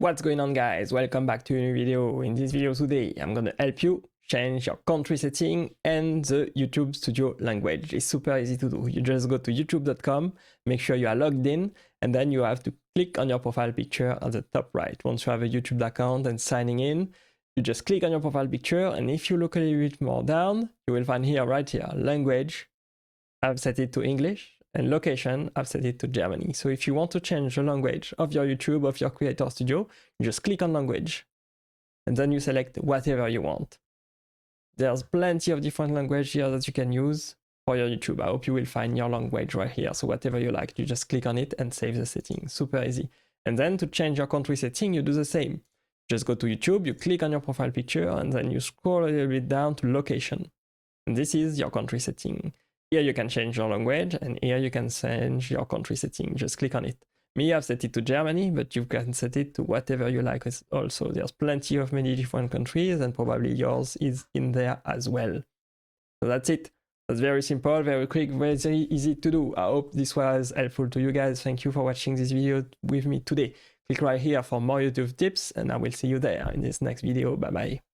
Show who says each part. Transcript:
Speaker 1: What's going on, guys? Welcome back to a new video. In this video today, I'm gonna help you change your country setting and the YouTube Studio language. It's super easy to do. You just go to youtube.com, make sure you are logged in, and then you have to click on your profile picture at the top right. Once you have a YouTube account and signing in, you just click on your profile picture, and if you look a little bit more down, you will find here, right here, language. I've set it to English. And location, I've set it to Germany. So if you want to change the language of your YouTube, of your Creator Studio, you just click on language. And then you select whatever you want. There's plenty of different languages here that you can use for your YouTube. I hope you will find your language right here. So whatever you like, you just click on it and save the setting. Super easy. And then to change your country setting, you do the same. Just go to YouTube, you click on your profile picture, and then you scroll a little bit down to location. And this is your country setting. Here you can change your language, and here you can change your country setting. Just click on it. Me, I've set it to Germany, but you can set it to whatever you like also. There's plenty of many different countries, and probably yours is in there as well. So that's it. That's very simple, very quick, very easy to do. I hope this was helpful to you guys. Thank you for watching this video with me today. Click right here for more YouTube tips, and I will see you there in this next video. Bye-bye.